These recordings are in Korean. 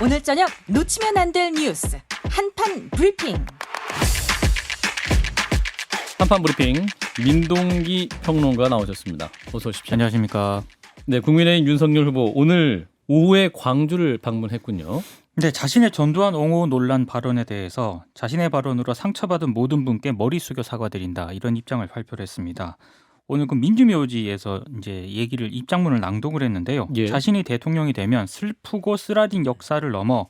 오늘 저녁 놓치면 안 될 뉴스 한판 브리핑. 한판 브리핑 민동기 평론가 나오셨습니다. 어서 오십시오. 안녕하십니까. 네, 국민의힘 윤석열 후보 오늘 오후에 광주를 방문했군요. 네, 자신의 전두환 옹호 논란 발언에 대해서 자신의 발언으로 상처받은 모든 분께 머리 숙여 사과드린다 이런 입장을 발표를 했습니다. 오늘 그 민주묘지에서 이제 입장문을 낭독을 했는데요. 예. 자신이 대통령이 되면 슬프고 쓰라린 역사를 넘어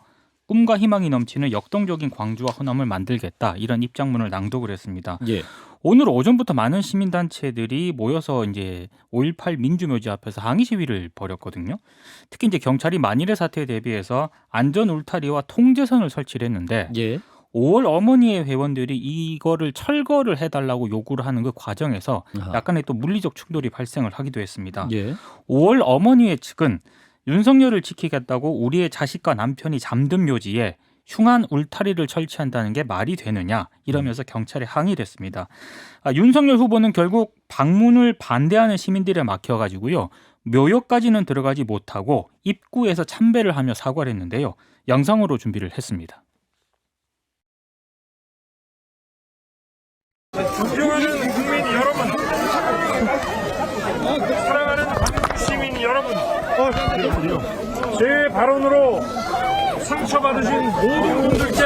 꿈과 희망이 넘치는 역동적인 광주와 호남을 만들겠다 이런 입장문을 낭독을 했습니다. 예. 오늘 오전부터 많은 시민단체들이 모여서 이제 5.18 민주묘지 앞에서 항의 시위를 벌였거든요. 특히 이제 경찰이 만일의 사태에 대비해서 안전 울타리와 통제선을 설치를 했는데 예. 5월 어머니의 회원들이 이거를 철거를 해달라고 요구를 하는 그 과정에서 아하. 약간의 또 물리적 충돌이 발생을 하기도 했습니다. 예. 5월 어머니의 측은 윤석열을 지키겠다고 우리의 자식과 남편이 잠든 묘지에 흉한 울타리를 설치한다는 게 말이 되느냐 이러면서 경찰에 항의를 했습니다. 윤석열 후보는 결국 방문을 반대하는 시민들에 막혀가지고요. 묘역까지는 들어가지 못하고 입구에서 참배를 하며 사과를 했는데요. 영상으로 준비를 했습니다. 존경하는 국민 여러분, 사랑하는 광주 시민 여러분, 제 발언으로 상처받으신 모든 분들께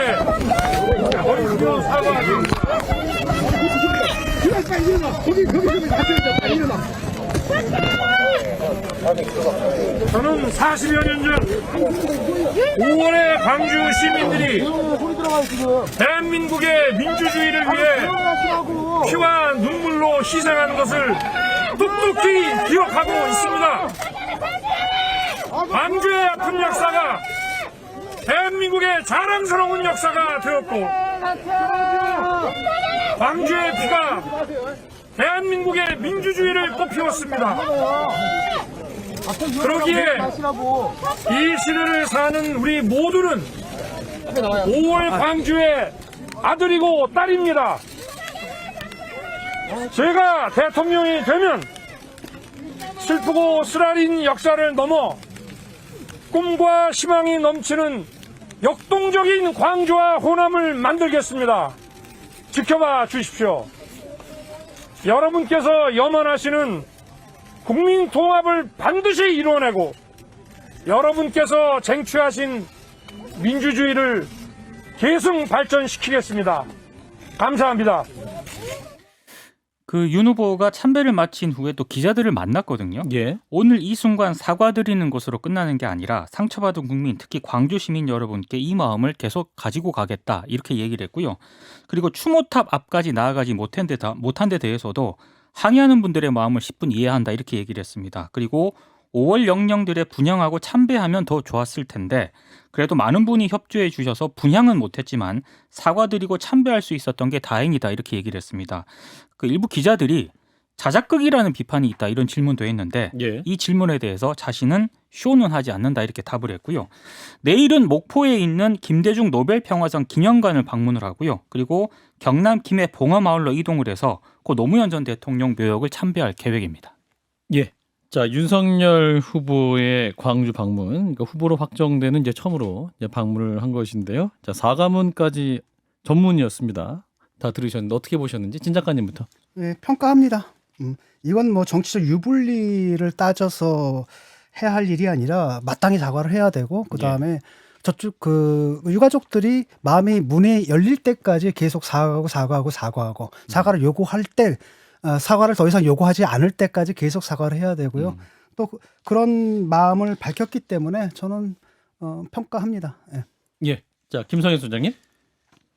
머리 숙여 사과드립니다. 저는 40여 년 전 5월에 광주 시민들이 대한민국의 민주주의를 위해 피와 눈물로 희생한 것을 똑똑히 기억하고 있습니다. 광주의 아픈 역사가 대한민국의 자랑스러운 역사가 되었고, 광주의 피가 대한민국의 민주주의를 꽃피웠습니다. 그러기에 이 시대를 사는 우리 모두는 5월 광주의 아들이고 딸입니다. 제가 대통령이 되면 슬프고 쓰라린 역사를 넘어 꿈과 희망이 넘치는 역동적인 광주와 호남을 만들겠습니다. 지켜봐 주십시오. 여러분께서 염원하시는 국민 통합을 반드시 이루어내고 여러분께서 쟁취하신 민주주의를 계승 발전시키겠습니다. 감사합니다. 그 윤 후보가 참배를 마친 후에 또 기자들을 만났거든요. 예. 오늘 이 순간 사과드리는 것으로 끝나는 게 아니라 상처받은 국민, 특히 광주 시민 여러분께 이 마음을 계속 가지고 가겠다 이렇게 얘기를 했고요. 그리고 추모탑 앞까지 나아가지 못한 데 대해서도 항의하는 분들의 마음을 10분 이해한다 이렇게 얘기를 했습니다. 그리고 5월 영령들의 분향하고 참배하면 더 좋았을 텐데 그래도 많은 분이 협조해 주셔서 분향은 못했지만 사과드리고 참배할 수 있었던 게 다행이다 이렇게 얘기를 했습니다. 그 일부 기자들이 자작극이라는 비판이 있다 이런 질문도 했는데 예. 이 질문에 대해서 자신은 쇼는 하지 않는다 이렇게 답을 했고요. 내일은 목포에 있는 김대중 노벨평화상 기념관을 방문을 하고요. 그리고 경남 김해 봉화마을로 이동을 해서 고 노무현 전 대통령 묘역을 참배할 계획입니다. 예. 자, 윤석열 후보의 광주 방문, 그러니까 후보로 확정되는 이제 처음으로 이제 방문을 한 것인데요. 자, 사과문까지 전문이었습니다. 다 들으셨는데 어떻게 보셨는지 진 작가님부터. 네, 평가합니다. 이건 뭐 정치적 유불리를 따져서 해야 할 일이 아니라 마땅히 사과를 해야 되고 그다음에 저쪽 그 유가족들이 마음이 문이 열릴 때까지 계속 사과하고 사과를 요구할 때 사과를 더 이상 요구하지 않을 때까지 계속 사과를 해야 되고요. 또 그런 마음을 밝혔기 때문에 저는 평가합니다. 예. 예. 자, 김성현 소장님.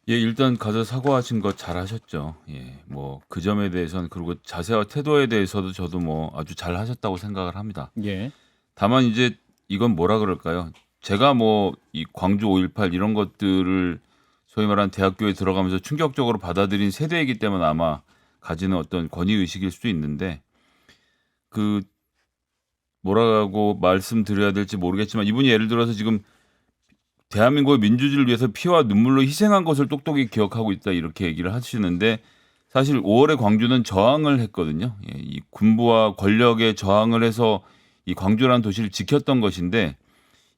예, 일단 가서 사과하신 거 잘하셨죠. 예, 뭐 그 점에 대해서는 그리고 자세와 태도에 대해서도 저도 뭐 아주 잘하셨다고 생각을 합니다. 예. 다만 이제 이건 뭐라 그럴까요? 제가 뭐 이 광주 5.18 이런 것들을 소위 말하는 대학교에 들어가면서 충격적으로 받아들인 세대이기 때문에 아마 가지는 어떤 권위 의식일 수도 있는데 그 뭐라고 말씀드려야 될지 모르겠지만 이분이 예를 들어서 지금 대한민국의 민주주의를 위해서 피와 눈물로 희생한 것을 똑똑히 기억하고 있다 이렇게 얘기를 하시는데 사실 5월에 광주는 저항을 했거든요. 예, 이 군부와 권력에 저항을 해서 이 광주라는 도시를 지켰던 것인데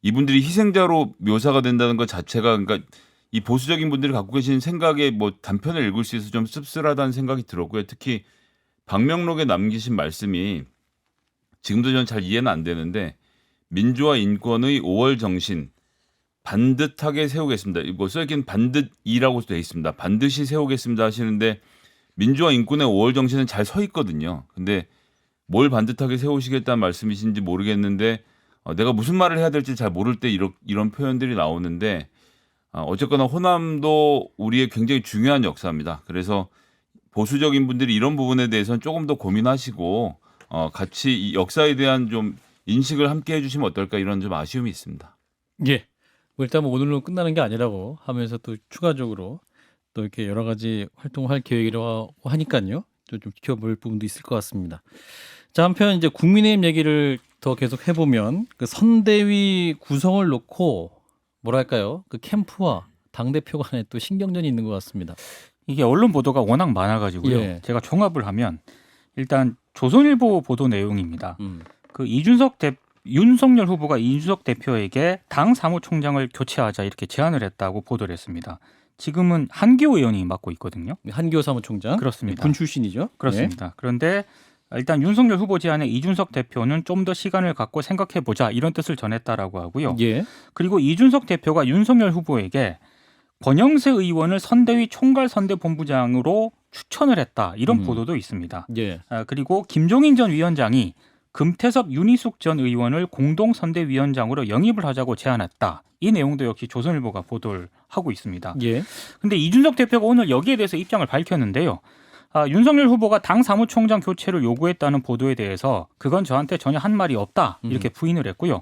이분들이 희생자로 묘사가 된다는 것 자체가 그러니까 이 보수적인 분들이 갖고 계신 생각에 뭐 단편을 읽을 수 있어서 좀 씁쓸하다는 생각이 들었고요. 특히 방명록에 남기신 말씀이 지금도 저는 잘 이해는 안 되는데 민주화 인권의 5월 정신 반듯하게 세우겠습니다. 뭐 써있긴 반듯이라고 되어 있습니다. 반드시 세우겠습니다 하시는데 민주화 인권의 5월 정신은 잘 서 있거든요. 근데 뭘 반듯하게 세우시겠다는 말씀이신지 모르겠는데 내가 무슨 말을 해야 될지 잘 모를 때 이런 표현들이 나오는데 어쨌거나 호남도 우리의 굉장히 중요한 역사입니다. 그래서 보수적인 분들이 이런 부분에 대해서는 조금 더 고민하시고 같이 이 역사에 대한 좀 인식을 함께 해주시면 어떨까 이런 좀 아쉬움이 있습니다. 예. 뭐 일단 뭐 오늘로 끝나는 게 아니라고 하면서 또 추가적으로 또 이렇게 여러 가지 활동을 할 계획이라고 하니까요. 좀 지켜볼 부분도 있을 것 같습니다. 자, 한편 이제 국민의힘 얘기를 더 계속 해보면 그 선대위 구성을 놓고 뭐랄까요? 그 캠프와 당대표 간에 또 신경전이 있는 것 같습니다. 이게 언론 보도가 워낙 많아가지고요. 예. 제가 종합을 하면 일단 조선일보 보도 내용입니다. 그 윤석열 후보가 이준석 대표에게 당 사무총장을 교체하자 이렇게 제안을 했다고 보도를 했습니다. 지금은 한기호 의원이 맡고 있거든요. 한기호 사무총장. 그렇습니다. 군 출신이죠. 그렇습니다. 그런데 일단 윤석열 후보 제안에 이준석 대표는 좀 더 시간을 갖고 생각해보자 이런 뜻을 전했다라고 하고요. 예. 그리고 이준석 대표가 윤석열 후보에게 권영세 의원을 선대위 총괄선대본부장으로 추천을 했다 이런 보도도 있습니다. 예. 그리고 김종인 전 위원장이 금태섭 윤희숙 전 의원을 공동선대위원장으로 영입을 하자고 제안했다. 이 내용도 역시 조선일보가 보도를 하고 있습니다. 예. 근데 이준석 대표가 오늘 여기에 대해서 입장을 밝혔는데요. 윤석열 후보가 당 사무총장 교체를 요구했다는 보도에 대해서 그건 저한테 전혀 한 말이 없다 이렇게 부인을 했고요.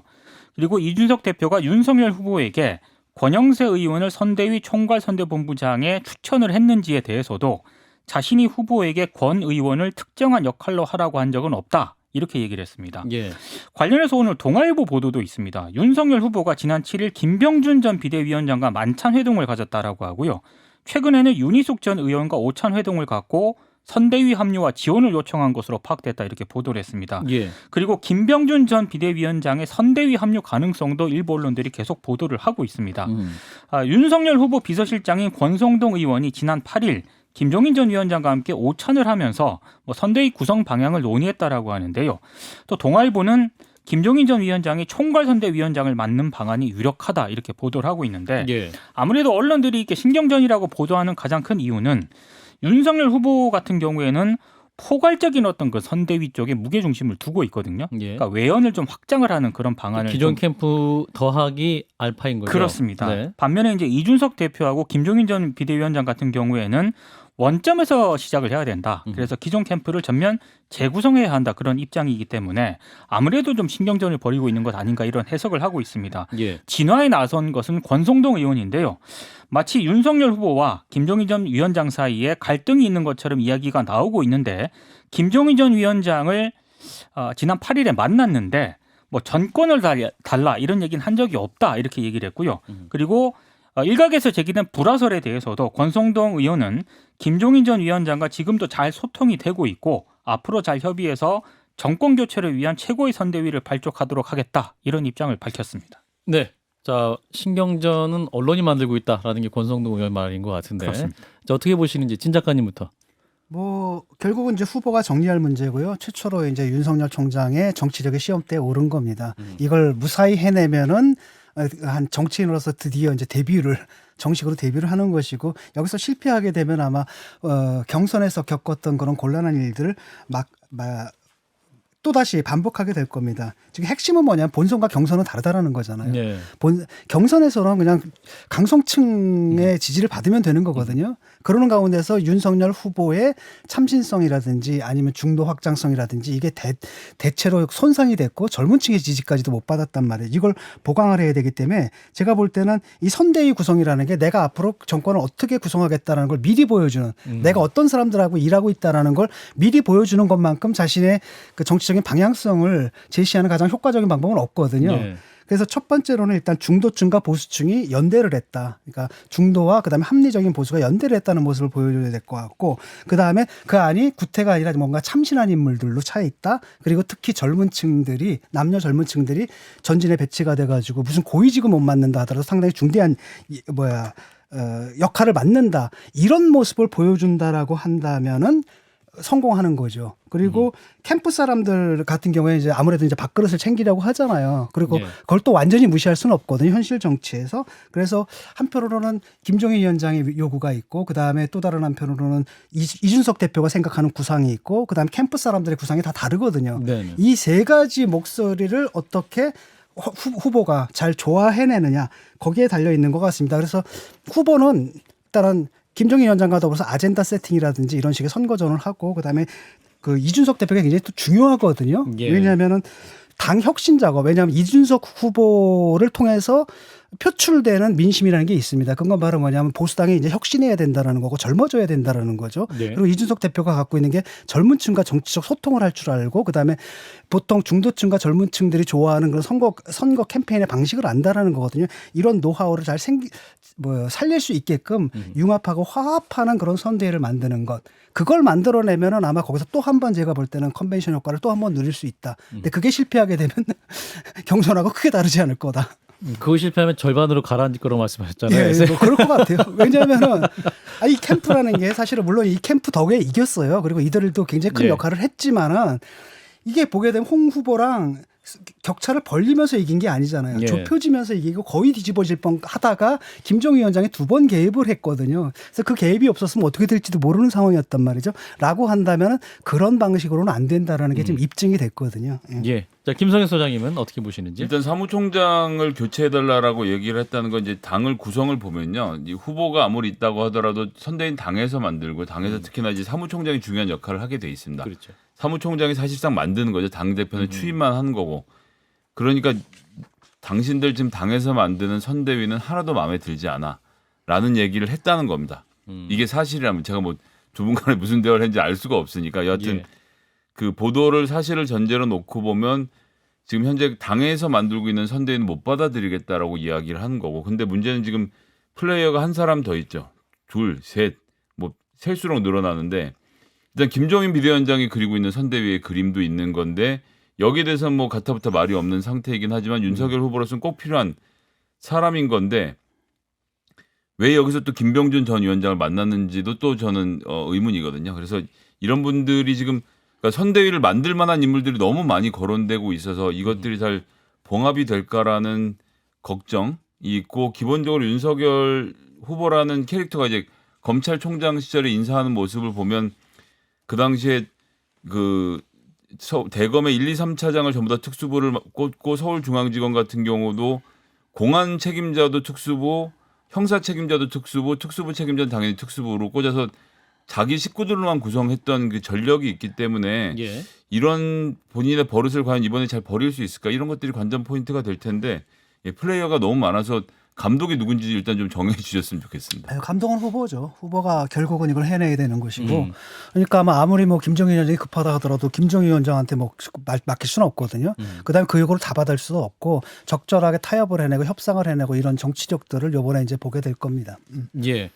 그리고 이준석 대표가 윤석열 후보에게 권영세 의원을 선대위 총괄선대본부장에 추천을 했는지에 대해서도 자신이 후보에게 권 의원을 특정한 역할로 하라고 한 적은 없다. 이렇게 얘기를 했습니다. 예. 관련해서 오늘 동아일보 보도도 있습니다. 윤석열 후보가 지난 7일 김병준 전 비대위원장과 만찬 회동을 가졌다라고 하고요. 최근에는 윤희숙 전 의원과 오찬 회동을 갖고 선대위 합류와 지원을 요청한 것으로 파악됐다 이렇게 보도를 했습니다. 예. 그리고 김병준 전 비대위원장의 선대위 합류 가능성도 일부 언론들이 계속 보도를 하고 있습니다. 윤석열 후보 비서실장인 권성동 의원이 지난 8일 김종인 전 위원장과 함께 오찬을 하면서 선대위 구성 방향을 논의했다라고 하는데요. 또 동아일보는 김종인 전 위원장이 총괄선대위원장을 맡는 방안이 유력하다 이렇게 보도를 하고 있는데 예. 아무래도 언론들이 이렇게 신경전이라고 보도하는 가장 큰 이유는 윤석열 후보 같은 경우에는 포괄적인 어떤 그 선대위 쪽에 무게 중심을 두고 있거든요. 예. 그러니까 외연을 좀 확장을 하는 그런 방안을 기존 좀 캠프 더하기 알파인 거죠. 그렇습니다. 네. 반면에 이제 이준석 대표하고 김종인 전 비대위원장 같은 경우에는 원점에서 시작을 해야 된다. 그래서 기존 캠프를 전면 재구성해야 한다. 그런 입장이기 때문에 아무래도 좀 신경전을 벌이고 있는 것 아닌가 이런 해석을 하고 있습니다. 예. 진화에 나선 것은 권성동 의원인데요. 마치 윤석열 후보와 김종인 전 위원장 사이에 갈등이 있는 것처럼 이야기가 나오고 있는데 김종인 전 위원장을 지난 8일에 만났는데 전권을 달라 이런 얘기는 한 적이 없다. 이렇게 얘기를 했고요. 그리고 일각에서 제기된 불화설에 대해서도 권성동 의원은 김종인 전 위원장과 지금도 잘 소통이 되고 있고 앞으로 잘 협의해서 정권 교체를 위한 최고의 선대위를 발족하도록 하겠다 이런 입장을 밝혔습니다. 네. 자, 신경전은 언론이 만들고 있다라는 게 권성동 의원 말인 것 같은데. 그렇습니다. 자, 어떻게 보시는지 진 작가님부터. 결국은 이제 후보가 정리할 문제고요. 최초로 이제 윤석열 총장의 정치력의 시험대에 오른 겁니다. 이걸 무사히 해내면은 한 정치인으로서 드디어 이제 정식으로 데뷔를 하는 것이고 여기서 실패하게 되면 아마 경선에서 겪었던 그런 곤란한 일들을 또다시 반복하게 될 겁니다. 지금 핵심은 뭐냐면 본선과 경선은 다르다라는 거잖아요. 네. 경선에서는 그냥 강성층의 지지를 받으면 되는 거거든요. 그러는 가운데서 윤석열 후보의 참신성이라든지 아니면 중도 확장성이라든지 이게 대체로 손상이 됐고 젊은 층의 지지까지도 못 받았단 말이에요. 이걸 보강을 해야 되기 때문에 제가 볼 때는 이 선대위 구성이라는 게 내가 앞으로 정권을 어떻게 구성하겠다는 걸 미리 보여주는 내가 어떤 사람들하고 일하고 있다는 걸 미리 보여주는 것만큼 자신의 그 정치적인 방향성을 제시하는 가장 효과적인 방법은 없거든요. 네. 그래서 첫 번째로는 일단 중도층과 보수층이 연대를 했다. 그러니까 중도와 그다음에 합리적인 보수가 연대를 했다는 모습을 보여줘야 될 것 같고, 그다음에 그 안이 구태가 아니라 뭔가 참신한 인물들로 차 있다. 그리고 특히 젊은 층들이, 남녀 젊은 층들이 전진에 배치가 돼가지고 무슨 고위직을 못 맡는다 하더라도 상당히 중대한 역할을 맡는다. 이런 모습을 보여준다라고 한다면은 성공하는 거죠. 그리고 캠프 사람들 같은 경우에 이제 아무래도 이제 밥그릇을 챙기려고 하잖아요. 그리고 예. 그걸 또 완전히 무시할 수는 없거든요. 현실 정치에서. 그래서 한편으로는 김종인 위원장의 요구가 있고, 그다음에 또 다른 한편으로는 이준석 대표가 생각하는 구상이 있고, 그다음에 캠프 사람들의 구상이 다 다르거든요. 네네. 이 세 가지 목소리를 어떻게 후보가 잘 조화해내느냐, 거기에 달려 있는 것 같습니다. 그래서 후보는 일단은 김종인 위원장과 더불어서 아젠다 세팅이라든지 이런 식의 선거전을 하고, 그다음에 그 이준석 대표가 굉장히 또 중요하거든요. 예. 왜냐하면은 당 혁신 작업, 왜냐하면 이준석 후보를 통해서 표출되는 민심이라는 게 있습니다. 그건 바로 뭐냐면 보수당이 이제 혁신해야 된다라는 거고 젊어져야 된다라는 거죠. 네. 그리고 이준석 대표가 갖고 있는 게 젊은 층과 정치적 소통을 할 줄 알고, 그다음에 보통 중도층과 젊은 층들이 좋아하는 그런 선거 캠페인의 방식을 안다라는 거거든요. 이런 노하우를 잘 살릴 수 있게끔 융합하고 화합하는 그런 선대위를 만드는 것. 그걸 만들어내면은 아마 거기서 또 한 번 제가 볼 때는 컨벤션 효과를 또 한 번 누릴 수 있다. 근데 그게 실패하게 되면 경선하고 크게 다르지 않을 거다. 그거 실패하면 절반으로 가라앉을 거라고 말씀하셨잖아요. 예, 뭐 그럴 것 같아요. 왜냐하면은 이 캠프라는 게 사실은 물론 이 캠프 덕에 이겼어요. 그리고 이들도 굉장히 큰 예. 역할을 했지만은 이게 보게 되면 홍 후보랑 격차를 벌리면서 이긴 게 아니잖아요. 예. 좁혀지면서 이기고 거의 뒤집어질 뻔 하다가 김종인 위원장이 2번 개입을 했거든요. 그래서 그 개입이 없었으면 어떻게 될지도 모르는 상황이었단 말이죠. 라고 한다면 그런 방식으로는 안 된다라는 게 지금 입증이 됐거든요. 예. 예. 자, 김성현 소장님은 어떻게 보시는지? 일단 사무총장을 교체해달라고 얘기를 했다는 건 이제 당을 구성을 보면요, 이 후보가 아무리 있다고 하더라도 선대인 당에서 만들고, 당에서 특히나 이제 사무총장이 중요한 역할을 하게 돼 있습니다. 그렇죠. 사무총장이 사실상 만드는 거죠. 당 대표는 취임만 하는 거고. 그러니까 당신들 지금 당에서 만드는 선대위는 하나도 마음에 들지 않아라는 얘기를 했다는 겁니다. 이게 사실이라면 제가 뭐 두 분 간에 무슨 대화를 했는지 알 수가 없으니까 여하튼 예. 그 보도를 사실을 전제로 놓고 보면 지금 현재 당에서 만들고 있는 선대위는 못 받아들이겠다라고 이야기를 하는 거고. 근데 문제는 지금 플레이어가 한 사람 더 있죠. 둘, 셋, 뭐 셀수록 늘어나는데 일단 김종인 비대위원장이 그리고 있는 선대위의 그림도 있는 건데 여기에 대해서는 뭐 가타부타 말이 없는 상태이긴 하지만 윤석열 후보로서는 꼭 필요한 사람인 건데 왜 여기서 또 김병준 전 위원장을 만났는지도 또 저는 의문이거든요. 그래서 이런 분들이 지금 그러니까 선대위를 만들 만한 인물들이 너무 많이 거론되고 있어서 이것들이 잘 봉합이 될까라는 걱정이 있고, 기본적으로 윤석열 후보라는 캐릭터가 이제 검찰총장 시절에 인사하는 모습을 보면 그 당시에 그 대검의 1, 2, 3차장을 전부 다 특수부를 꽂고 서울중앙지검 같은 경우도 공안 책임자도 특수부, 형사 책임자도 특수부, 특수부 책임자는 당연히 특수부로 꽂아서 자기 식구들로만 구성했던 그 전력이 있기 때문에 예. 이런 본인의 버릇을 과연 이번에 잘 버릴 수 있을까, 이런 것들이 관전 포인트가 될 텐데 플레이어가 너무 많아서 감독이 누군지 일단 좀 정해 주셨으면 좋겠습니다. 감독은 후보죠. 후보가 결국은 이걸 해내야 되는 것이고, 그러니까 아무리 뭐 김종인 위원장이 급하다 하더라도 김종인 위원장한테 뭐 맡길 수는 없거든요. 그다음에 그 요구를 다 받을 수도 없고 적절하게 타협을 해내고 협상을 해내고 이런 정치적들을 이번에 이제 보게 될 겁니다. 예.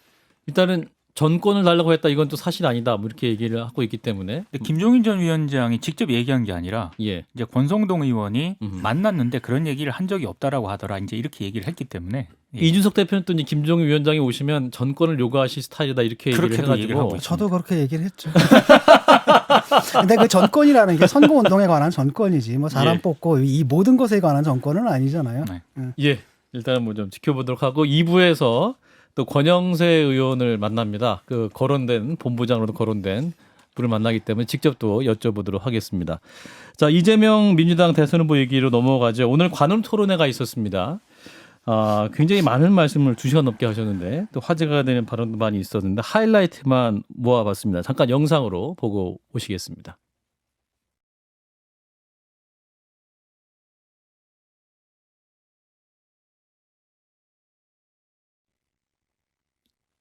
일단은 전권을 달라고 했다. 이건 또 사실 아니다. 뭐 이렇게 얘기를 하고 있기 때문에. 근데 김종인 전 위원장이 직접 얘기한 게 아니라 예. 이제 권성동 의원이 만났는데 그런 얘기를 한 적이 없다라고 하더라. 이제 이렇게 얘기를 했기 때문에 예. 이준석 대표는 또 이제 김종인 위원장이 오시면 전권을 요구하실 스타일이다 이렇게 얘기를 그렇게도 해가지고. 얘기를 하고 있습니다. 저도 그렇게 얘기를 했죠. 근데 그 전권이라는 게 선거운동에 관한 전권이지 뭐 사람 예. 뽑고 이 모든 것에 관한 전권은 아니잖아요. 네. 예. 일단은 뭐 좀 지켜보도록 하고 2부에서 또 권영세 의원을 만납니다. 그 거론된 본부장으로도 거론된 분을 만나기 때문에 직접 또 여쭤보도록 하겠습니다. 자, 이재명 민주당 대선 후보 얘기로 넘어가죠. 오늘 관훈 토론회가 있었습니다. 굉장히 많은 말씀을 2시간 넘게 하셨는데 또 화제가 되는 발언도 많이 있었는데 하이라이트만 모아봤습니다. 잠깐 영상으로 보고 오시겠습니다.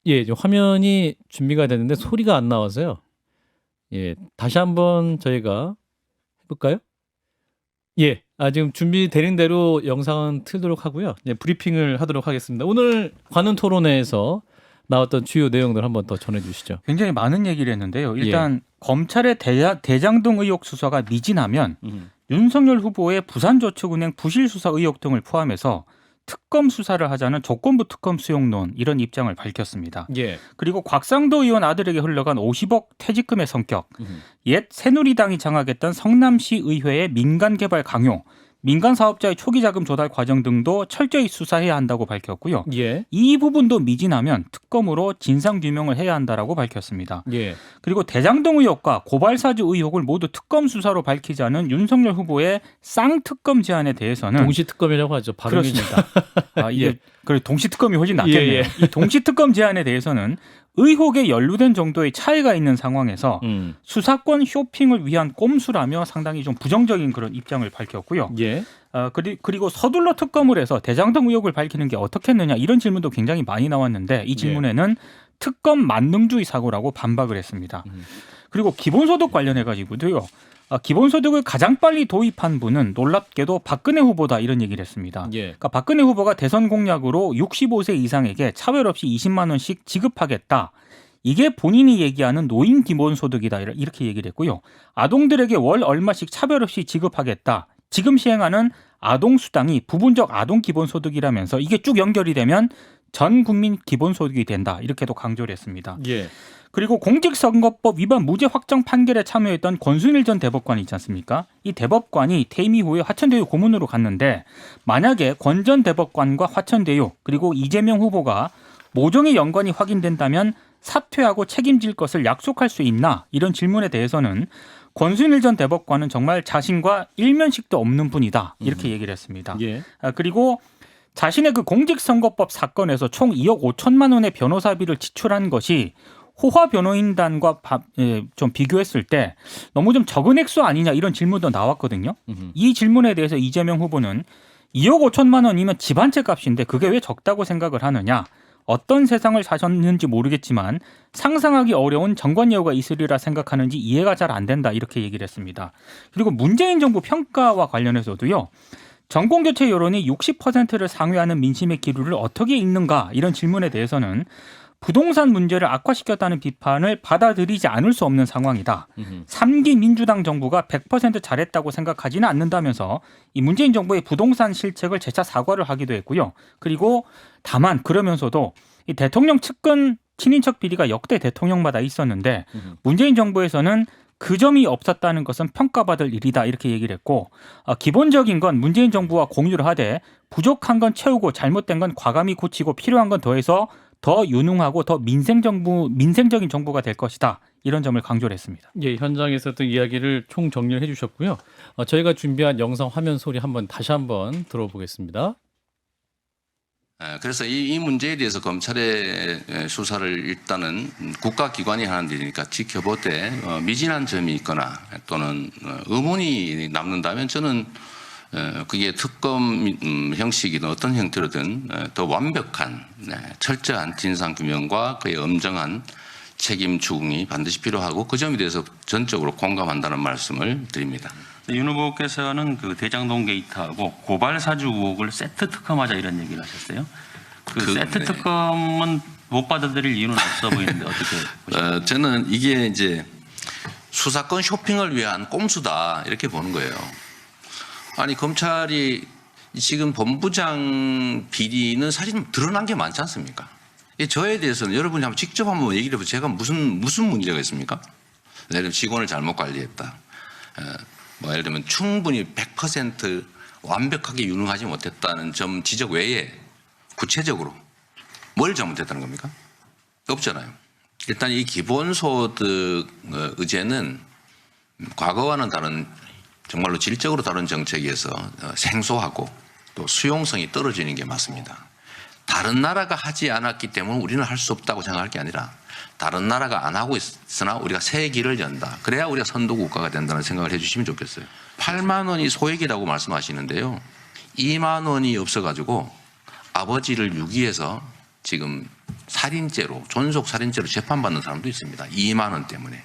예, 이제 화면이 준비가 됐는데 소리가 안 나와서요. 예, 다시 한번 저희가 해볼까요? 예, 지금 준비되는 대로 영상은 틀도록 하고요. 예, 브리핑을 하도록 하겠습니다. 오늘 관훈 토론회에서 나왔던 주요 내용들 한번 더 전해주시죠. 굉장히 많은 얘기를 했는데요. 일단 검찰의 대장동 의혹 수사가 미진하면 윤석열 후보의 부산저축은행 부실 수사 의혹 등을 포함해서 특검 수사를 하자는 조건부 특검 수용론 이런 입장을 밝혔습니다. 예. 그리고 곽상도 의원 아들에게 흘러간 50억 퇴직금의 성격, 옛 새누리당이 장악했던 성남시 의회의 민간 개발 강요, 민간 사업자의 초기 자금 조달 과정 등도 철저히 수사해야 한다고 밝혔고요. 예. 이 부분도 미진하면 특검으로 진상 규명을 해야 한다라고 밝혔습니다. 예. 그리고 대장동 의혹과 고발사주 의혹을 모두 특검 수사로 밝히자는 윤석열 후보의 쌍특검 제안에 대해서는 동시 특검이라고 하죠. 발음이 그렇습니다. 이게 예. 그래 동시 특검이 훨씬 낫겠네요. 예, 예. 이 동시 특검 제안에 대해서는 의혹에 연루된 정도의 차이가 있는 상황에서 수사권 쇼핑을 위한 꼼수라며 상당히 좀 부정적인 그런 입장을 밝혔고요. 예. 그리고 서둘러 특검을 해서 대장동 의혹을 밝히는 게 어떻겠느냐 이런 질문도 굉장히 많이 나왔는데 이 질문에는 특검 만능주의 사고라고 반박을 했습니다. 그리고 기본소득 관련해 가지고도요. 기본소득을 가장 빨리 도입한 분은 놀랍게도 박근혜 후보다 이런 얘기를 했습니다. 예. 그러니까 박근혜 후보가 대선 공약으로 65세 이상에게 차별 없이 20만 원씩 지급하겠다. 이게 본인이 얘기하는 노인 기본소득이다 이렇게 얘기를 했고요. 아동들에게 월 얼마씩 차별 없이 지급하겠다. 지금 시행하는 아동수당이 부분적 아동 기본소득이라면서 이게 쭉 연결이 되면 전 국민 기본소득이 된다. 이렇게도 강조를 했습니다. 예. 그리고 공직선거법 위반 무죄 확정 판결에 참여했던 권순일 전 대법관이 있지 않습니까? 이 대법관이 퇴임 이후에 화천대유 고문으로 갔는데 만약에 권 전 대법관과 화천대유 그리고 이재명 후보가 모종의 연관이 확인된다면 사퇴하고 책임질 것을 약속할 수 있나? 이런 질문에 대해서는 권순일 전 대법관은 정말 자신과 일면식도 없는 분이다. 이렇게 얘기를 했습니다. 예. 그리고 자신의 그 공직선거법 사건에서 총 2억 5천만 원의 변호사비를 지출한 것이 호화 변호인단과 좀 비교했을 때 너무 좀 적은 액수 아니냐 이런 질문도 나왔거든요. 이 질문에 대해서 이재명 후보는 2억 5천만 원이면 집 한 채 값인데 그게 왜 적다고 생각을 하느냐. 어떤 세상을 사셨는지 모르겠지만 상상하기 어려운 정관 예우가 있으리라 생각하는지 이해가 잘 안 된다 이렇게 얘기를 했습니다. 그리고 문재인 정부 평가와 관련해서도요. 정권교체 여론이 60%를 상회하는 민심의 기류를 어떻게 읽는가 이런 질문에 대해서는 부동산 문제를 악화시켰다는 비판을 받아들이지 않을 수 없는 상황이다. 3기 민주당 정부가 100% 잘했다고 생각하지는 않는다면서 이 문재인 정부의 부동산 실책을 재차 사과를 하기도 했고요. 그리고 다만 그러면서도 이 대통령 측근 친인척 비리가 역대 대통령마다 있었는데 문재인 정부에서는 그 점이 없었다는 것은 평가받을 일이다 이렇게 얘기를 했고 기본적인 건 문재인 정부와 공유를 하되 부족한 건 채우고 잘못된 건 과감히 고치고 필요한 건 더해서 더 유능하고 더 민생적인 정부가 될 것이다. 이런 점을 강조를 했습니다. 예, 현장에서 또 이야기를 총 정리를 해주셨고요. 저희가 준비한 영상 화면 소리 다시 한번 들어보겠습니다. 그래서 이 문제에 대해서 검찰의 수사를 일단은 국가기관이 하는 일이니까 지켜보되 미진한 점이 있거나 또는 의문이 남는다면 저는 그게 특검 형식이든 어떤 형태로든 더 완벽한 철저한 진상규명과 그의 엄정한 책임 추궁이 반드시 필요하고 그 점에 대해서 전적으로 공감한다는 말씀을 드립니다. 윤 후보께서는 그 대장동 게이트하고 고발 사주 의혹을 세트 특검하자 이런 얘기를 하셨어요. 그 세트 특검은 못 받아들일 이유는 없어 보이는데 어떻게 보십니까? 저는 이게 이제 수사권 쇼핑을 위한 꼼수다 이렇게 보는 거예요. 아니 검찰이 지금 본부장 비리는 사실 드러난 게 많지 않습니까? 저에 대해서는 여러분이 한번 직접 한번 얘기를 해보세요. 제가 무슨 문제가 있습니까? 예를 들면 직원을 잘못 관리했다. 예를 들면 충분히 100% 완벽하게 유능하지 못했다는 점 지적 외에 구체적으로 뭘 잘못했다는 겁니까? 없잖아요. 일단 이 기본소득 의제는 과거와는 다른 정말로 질적으로 다른 정책에서 생소하고 또 수용성이 떨어지는 게 맞습니다. 다른 나라가 하지 않았기 때문에 우리는 할 수 없다고 생각할 게 아니라 다른 나라가 안 하고 있으나 우리가 새 길을 연다. 그래야 우리가 선도국가가 된다는 생각을 해주시면 좋겠어요. 8만 원이 소액이라고 말씀하시는데요. 2만 원이 없어가지고 아버지를 유기해서 지금 살인죄로 존속 살인죄로 재판받는 사람도 있습니다. 2만 원 때문에.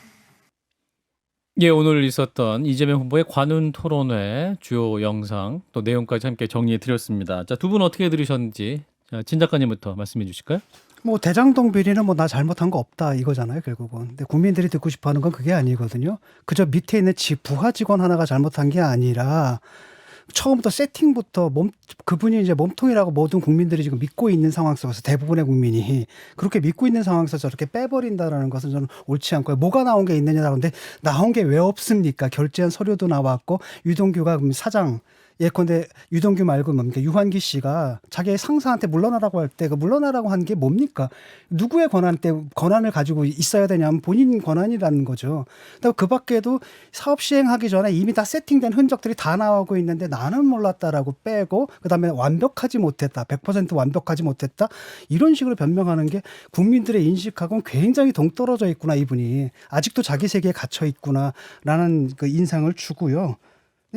예, 오늘 있었던 이재명 후보의 관훈 토론회 주요 영상 또 내용까지 함께 정리해 드렸습니다. 자, 두 분 어떻게 들으셨는지 자, 진 작가님부터 말씀해 주실까요? 뭐 대장동 비리는 뭐 나 잘못한 거 없다 이거잖아요 결국은. 근데 국민들이 듣고 싶어하는 건 그게 아니거든요. 그저 밑에 있는 부하 직원 하나가 잘못한 게 아니라 처음부터 세팅부터 그분이 이제 몸통이라고 모든 국민들이 지금 믿고 있는 상황 속에서 대부분의 국민이 그렇게 믿고 있는 상황에서 저렇게 빼버린다라는 것은 저는 옳지 않고요. 뭐가 나온 게 있느냐라고 하는데 나온 게 왜 없습니까? 결제한 서류도 나왔고 유동규가 사장 예컨대 유동규 말고 뭡니까 유한기 씨가 자기의 상사한테 물러나라고 할 때 그 물러나라고 한 게 뭡니까? 누구의 권한을 가지고 있어야 되냐면 본인 권한이라는 거죠. 그 밖에도 사업 시행하기 전에 이미 다 세팅된 흔적들이 다 나오고 있는데 나는 몰랐다라고 빼고 그다음에 완벽하지 못했다, 100% 완벽하지 못했다 이런 식으로 변명하는 게 국민들의 인식하고는 굉장히 동떨어져 있구나 이분이 아직도 자기 세계에 갇혀 있구나라는 그 인상을 주고요.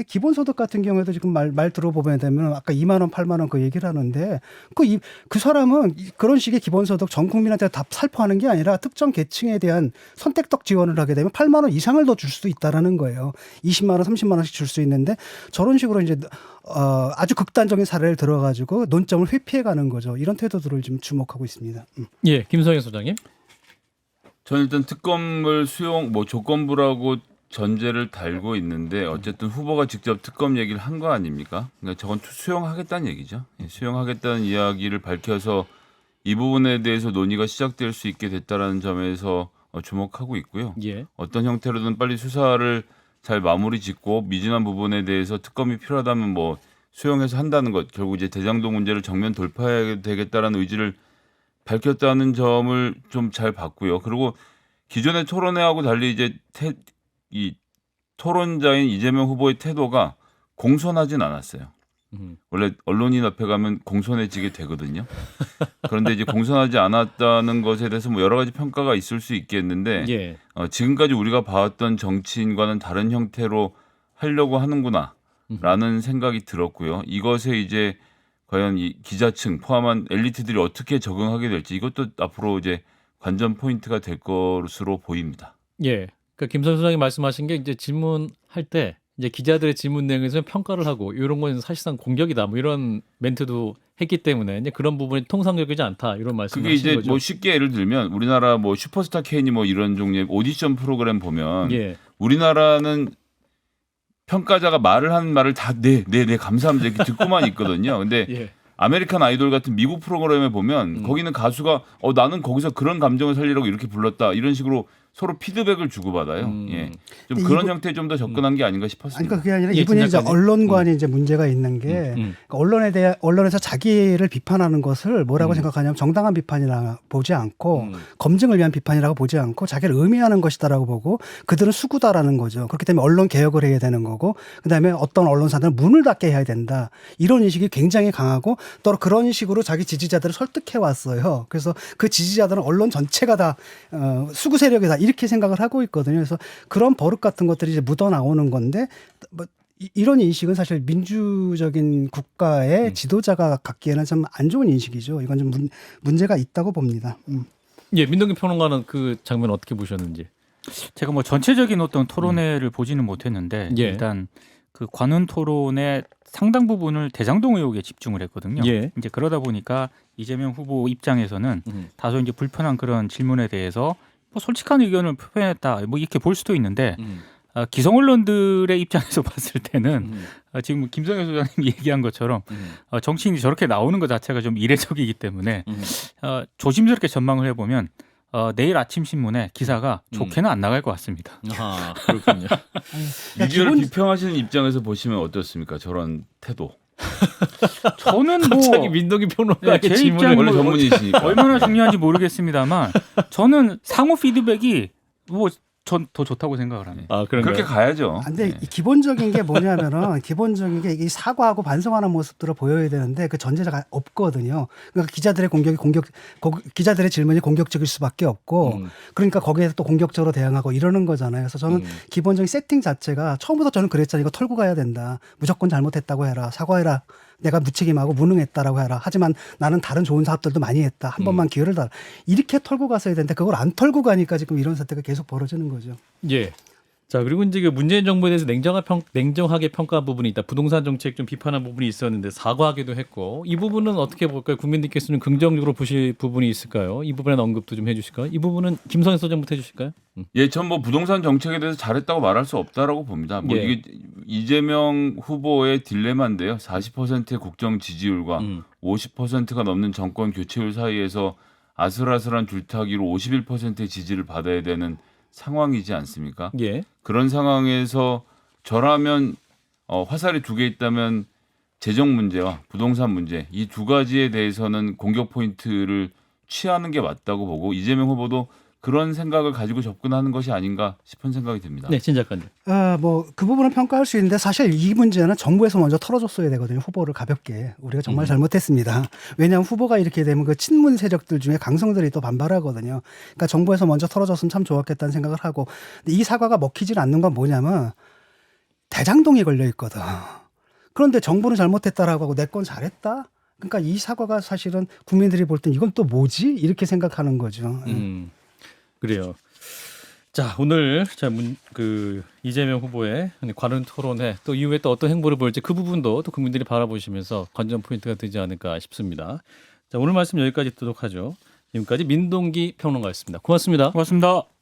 기본소득 같은 경우에도 지금 말 들어보면 되면 아까 2만 원, 8만 원 그 얘기를 하는데 그 사람은 그런 식의 기본소득 전 국민한테 다 살포하는 게 아니라 특정 계층에 대한 선택적 지원을 하게 되면 8만 원 이상을 더 줄 수도 있다라는 거예요. 20만 원, 30만 원씩 줄 수 있는데 저런 식으로 이제 아주 극단적인 사례를 들어가지고 논점을 회피해가는 거죠. 이런 태도들을 지금 주목하고 있습니다. 예, 김성현 소장님. 저는 일단 특검을 수용 조건부라고 전제를 달고 있는데 어쨌든 후보가 직접 특검 얘기를 한 거 아닙니까? 그러니까 저건 수용하겠다는 얘기죠. 수용하겠다는 이야기를 밝혀서 이 부분에 대해서 논의가 시작될 수 있게 됐다라는 점에서 주목하고 있고요. 예. 어떤 형태로든 빨리 수사를 잘 마무리 짓고 미진한 부분에 대해서 특검이 필요하다면 뭐 수용해서 한다는 것, 결국 이제 대장동 문제를 정면 돌파해야 되겠다라는 의지를 밝혔다는 점을 좀 잘 봤고요. 그리고 기존의 토론회하고 달리 이제 이 토론자인 이재명 후보의 태도가 공손하진 않았어요. 원래 언론인 앞에 가면 공손해지게 되거든요. 그런데 이제 공손하지 않았다는 것에 대해서 뭐 여러 가지 평가가 있을 수 있겠는데 예. 지금까지 우리가 봐왔던 정치인과는 다른 형태로 하려고 하는구나라는 생각이 들었고요. 이것에 이제 과연 이 기자층 포함한 엘리트들이 어떻게 적응하게 될지 이것도 앞으로 이제 관전 포인트가 될 것으로 보입니다. 예. 그러니까 김성현 소장이 말씀하신 게 이제 질문할 때 이제 기자들의 질문 내용에서 평가를 하고 이런 건 사실상 공격이다 뭐 이런 멘트도 했기 때문에 이제 그런 부분이 통상적이지 않다 이런 말씀을 그게 하신 이제 거죠. 뭐 쉽게 예를 들면 우리나라 뭐 슈퍼스타 K니 뭐 이런 종류의 오디션 프로그램 보면 예. 우리나라는 평가자가 말을 하는 말을 다 네 감사합니다 이렇게 듣고만 있거든요. 근데 예. 아메리칸 아이돌 같은 미국 프로그램에 보면 거기는 가수가 나는 거기서 그런 감정을 살리려고 이렇게 불렀다 이런 식으로 서로 피드백을 주고받아요. 예. 좀 그런 형태에 좀 더 접근한 게 아닌가 싶었습니다. 아니, 그러니까 그게 아니라 예, 이분이 이제 진작까지. 언론관이 이제 문제가 있는 게 그러니까 언론에서 자기를 비판하는 것을 뭐라고 생각하냐면 정당한 비판이라 보지 않고 검증을 위한 비판이라고 보지 않고 자기를 의미하는 것이다라고 보고 그들은 수구다라는 거죠. 그렇기 때문에 언론 개혁을 해야 되는 거고 그다음에 어떤 언론사들은 문을 닫게 해야 된다. 이런 인식이 굉장히 강하고 또 그런 식으로 자기 지지자들을 설득해 왔어요. 그래서 그 지지자들은 언론 전체가 다 수구 세력이다. 이렇게 생각을 하고 있거든요. 그래서 그런 버릇 같은 것들이 이제 묻어 나오는 건데 뭐 이런 인식은 사실 민주적인 국가의 지도자가 갖기에는 좀 안 좋은 인식이죠. 이건 좀 문제가 있다고 봅니다. 예, 민동기 평론가는 그 장면 어떻게 보셨는지. 제가 뭐 전체적인 어떤 토론회를 보지는 못했는데 예. 일단 그 관훈 토론의 상당 부분을 대장동 의혹에 집중을 했거든요. 예. 이제 그러다 보니까 이재명 후보 입장에서는 다소 이제 불편한 그런 질문에 대해서 뭐 솔직한 의견을 표현했다 뭐 이렇게 볼 수도 있는데 기성 언론들의 입장에서 봤을 때는 지금 김성현 소장님이 얘기한 것처럼 정치인이 저렇게 나오는 것 자체가 좀 이례적이기 때문에 조심스럽게 전망을 해보면 내일 아침 신문에 기사가 좋게는 안 나갈 것 같습니다. 아, 그렇군요. 미디어를 비평하시는 입장에서 보시면 어떻습니까? 저런 태도. 저는 뭐 갑자기 민동기 평론가에게 제 질문을 입장이 원래 뭐 전문이시니까. 얼마나 중요한지 모르겠습니다만 저는 상호 피드백이 뭐 전 더 좋다고 생각을 합니다. 아, 그런가요? 그렇게 가야죠. 근데 네. 이 기본적인 게 뭐냐면은 기본적인 게 이 사과하고 반성하는 모습들을 보여야 되는데 그 전제가 없거든요. 그러니까 기자들의 기자들의 질문이 공격적일 수밖에 없고 그러니까 거기에서 또 공격적으로 대응하고 이러는 거잖아요. 그래서 저는 기본적인 세팅 자체가 처음부터 저는 그랬잖아요. 이거 털고 가야 된다. 무조건 잘못했다고 해라. 사과해라. 내가 무책임하고 무능했다라고 해라. 하지만 나는 다른 좋은 사업들도 많이 했다. 한 번만 기회를 달라. 이렇게 털고 갔어야 되는데 그걸 안 털고 가니까 지금 이런 사태가 계속 벌어지는 거죠. 예. 자, 그리고 이제 그 문재인 정부에 대해서 냉정하게 평가한 부분이 있다. 부동산 정책 좀 비판한 부분이 있었는데 사과하기도 했고, 이 부분은 어떻게 볼까요? 국민들께서는 긍정적으로 보실 부분이 있을까요? 이 부분에 언급도 좀 해주실까요? 이 부분은 김성현 소장부터 해주실까요? 예, 전 뭐 부동산 정책에 대해서 잘했다고 말할 수 없다라고 봅니다. 뭐 예. 이게 이재명 후보의 딜레마인데요. 40%의 국정 지지율과 50%가 넘는 정권 교체율 사이에서 아슬아슬한 줄타기로 51%의 지지를 받아야 되는 상황이지 않습니까? 예. 그런 상황에서 저라면 화살이 2개 있다면 재정 문제와 부동산 문제 이 2가지에 대해서는 공격 포인트를 취하는 게 맞다고 보고 이재명 후보도 그런 생각을 가지고 접근하는 것이 아닌가 싶은 생각이 듭니다. 네, 신 작가님. 뭐 그 부분은 평가할 수 있는데 사실 이 문제는 정부에서 먼저 털어줬어야 되거든요. 후보를 가볍게 우리가 정말 잘못했습니다. 왜냐하면 후보가 이렇게 되면 그 친문 세력들 중에 강성들이 또 반발하거든요. 그러니까 정부에서 먼저 털어줬으면 참 좋았겠다는 생각을 하고, 근데 이 사과가 먹히질 않는 건 뭐냐면 대장동이 걸려 있거든. 그런데 정부는 잘못했다라고 하고 내 건 잘했다. 그러니까 이 사과가 사실은 국민들이 볼 땐 이건 또 뭐지? 이렇게 생각하는 거죠. 그래요. 자, 오늘 이재명 후보의 관훈 토론회 또 이후에 또 어떤 행보를 보일지 그 부분도 또 국민들이 바라보시면서 관전 포인트가 되지 않을까 싶습니다. 자, 오늘 말씀 여기까지 듣도록 하죠. 지금까지 민동기 평론가였습니다. 고맙습니다. 고맙습니다.